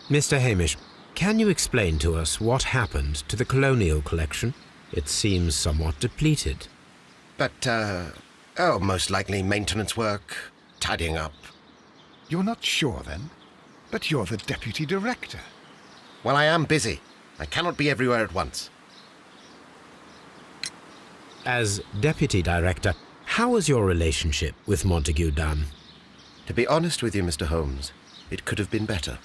Mr. Hamish, can you explain to us what happened to the colonial collection? It seems somewhat depleted. Most likely maintenance work, tidying up. You're not sure, then? But you're the deputy director. Well, I am busy. I cannot be everywhere at once. As deputy director, how was your relationship with Montague Dunn? To be honest with you, Mr. Holmes, it could have been better.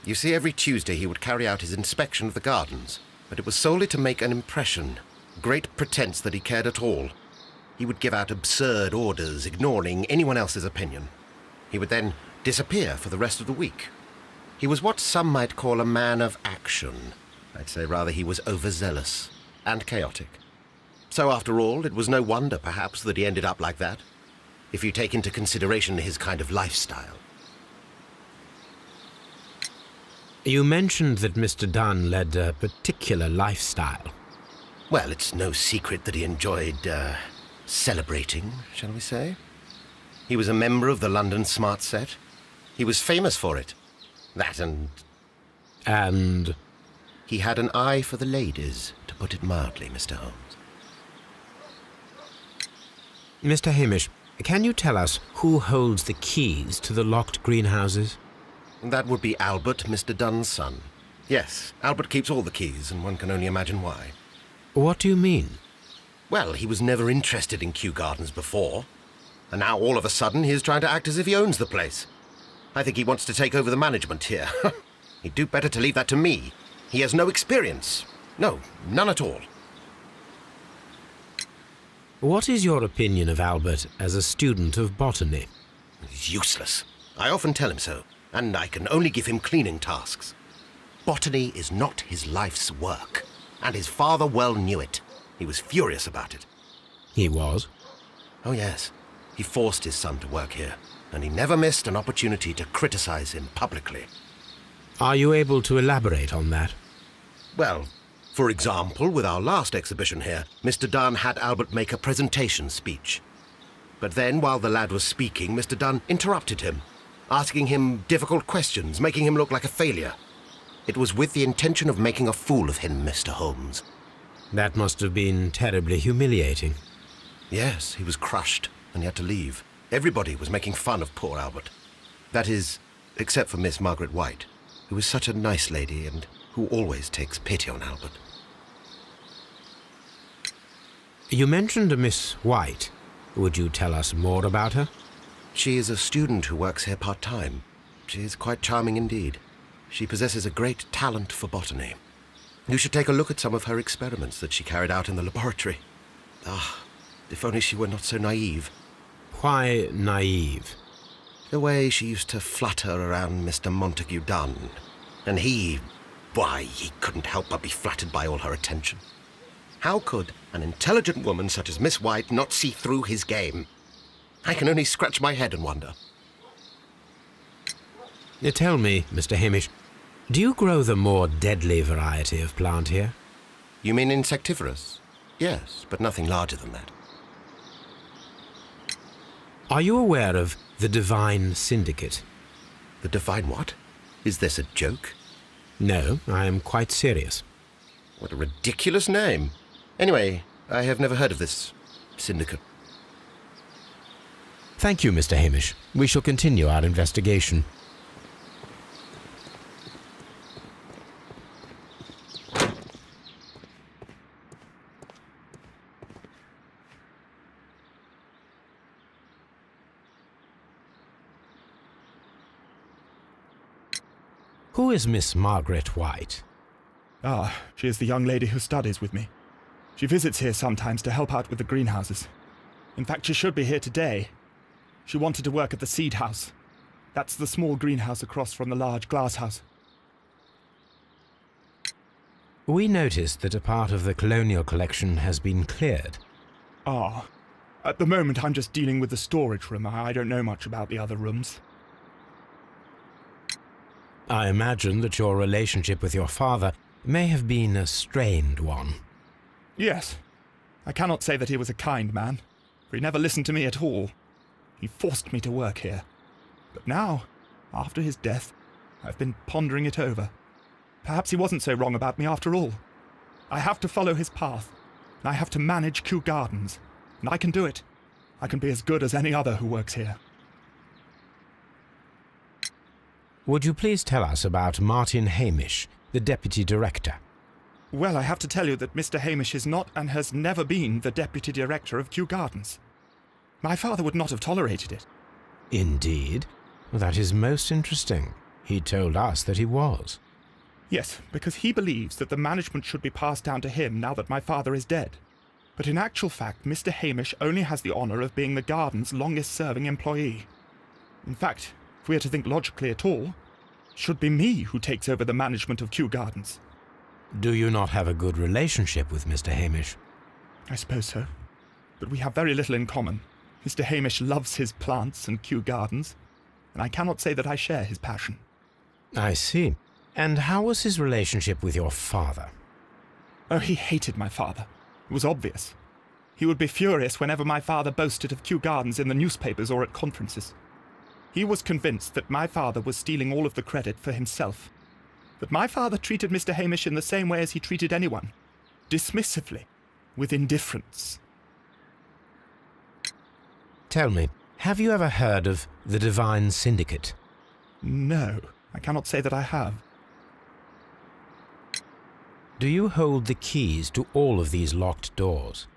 You see, every Tuesday he would carry out his inspection of the gardens, but it was solely to make an impression. Great pretense that he cared at all. He would give out absurd orders, ignoring anyone else's opinion. He would then disappear for the rest of the week. He was what some might call a man of action. I'd say rather he was overzealous and chaotic. So after all, it was no wonder, perhaps, that he ended up like that, if you take into consideration his kind of lifestyle. You mentioned that Mr. Dunn led a particular lifestyle. Well, it's no secret that he enjoyed, celebrating, shall we say. He was a member of the London Smart Set. He was famous for it. That and... And? He had an eye for the ladies, to put it mildly, Mr. Holmes. Mr. Hamish, can you tell us who holds the keys to the locked greenhouses? That would be Albert, Mr. Dunn's son. Yes, Albert keeps all the keys, and one can only imagine why. What do you mean? Well, he was never interested in Kew Gardens before, and now all of a sudden he is trying to act as if he owns the place. I think he wants to take over the management here. He'd do better to leave that to me. He has no experience. No, none at all. What is your opinion of Albert as a student of botany? He's useless. I often tell him so, and I can only give him cleaning tasks. Botany is not his life's work, and his father well knew it. He was furious about it. He was? Oh, yes. He forced his son to work here, and he never missed an opportunity to criticize him publicly. Are you able to elaborate on that? Well, for example, with our last exhibition here, Mr. Dunn had Albert make a presentation speech. But then, while the lad was speaking, Mr. Dunn interrupted him, asking him difficult questions, making him look like a failure. It was with the intention of making a fool of him, Mr. Holmes. That must have been terribly humiliating. Yes, he was crushed, and he had to leave. Everybody was making fun of poor Albert. That is, except for Miss Margaret White, who is such a nice lady and who always takes pity on Albert. You mentioned a Miss White. Would you tell us more about her? She is a student who works here part-time. She is quite charming indeed. She possesses a great talent for botany. You should take a look at some of her experiments that she carried out in the laboratory. Ah, if only she were not so naive. Why naive? The way she used to flutter around Mr. Montague Dunn. And he couldn't help but be flattered by all her attention. How could an intelligent woman such as Miss White not see through his game? I can only scratch my head and wonder. Tell me, Mr. Hamish, do you grow the more deadly variety of plant here? You mean insectivorous? Yes, but nothing larger than that. Are you aware of the Divine Syndicate? The Divine what? Is this a joke? No, I am quite serious. What a ridiculous name. Anyway, I have never heard of this syndicate. Thank you, Mr. Hamish. We shall continue our investigation. Who is Miss Margaret White? Ah, she is the young lady who studies with me. She visits here sometimes to help out with the greenhouses. In fact, she should be here today. She wanted to work at the seed house. That's the small greenhouse across from the large glasshouse. We noticed that a part of the colonial collection has been cleared. Ah, at the moment I'm just dealing with the storage room. I don't know much about the other rooms. I imagine that your relationship with your father may have been a strained one. Yes. I cannot say that he was a kind man, for he never listened to me at all. He forced me to work here. But now, after his death, I've been pondering it over. Perhaps he wasn't so wrong about me after all. I have to follow his path, and I have to manage Kew Gardens. And I can do it. I can be as good as any other who works here. Would you please tell us about Martin Hamish, the deputy director? Well, I have to tell you that Mr. Hamish is not and has never been the deputy director of Kew Gardens. My father would not have tolerated it. Indeed? Well, that is most interesting. He told us that he was. Yes, because he believes that the management should be passed down to him now that my father is dead. But in actual fact, Mr. Hamish only has the honour of being the garden's longest-serving employee. In fact, if we are to think logically at all, it should be me who takes over the management of Kew Gardens. Do you not have a good relationship with Mr. Hamish? I suppose so. But we have very little in common. Mr. Hamish loves his plants and Kew Gardens, and I cannot say that I share his passion. I see. And how was his relationship with your father? Oh, he hated my father. It was obvious. He would be furious whenever my father boasted of Kew Gardens in the newspapers or at conferences. He was convinced that my father was stealing all of the credit for himself. But my father treated Mr. Hamish in the same way as he treated anyone. Dismissively. With indifference. Tell me, have you ever heard of the Divine Syndicate? No, I cannot say that I have. Do you hold the keys to all of these locked doors?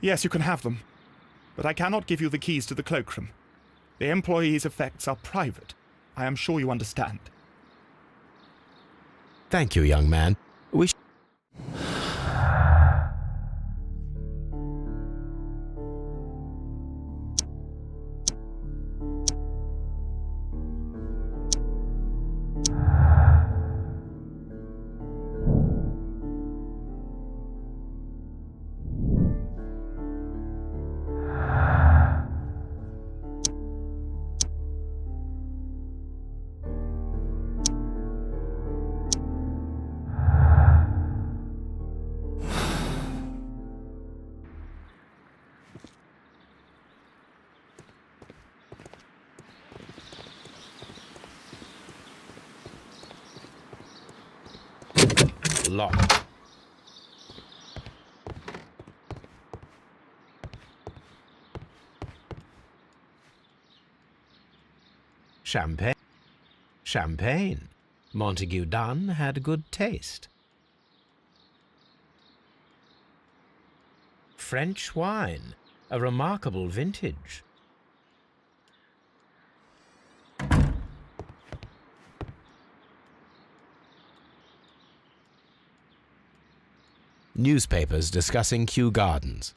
Yes, you can have them. But I cannot give you the keys to the cloakroom. The employees' effects are private. I am sure you understand. Thank you, young man. Locked. Champagne. Champagne. Montague Dunn had good taste. French wine. A remarkable vintage. Newspapers discussing Kew Gardens.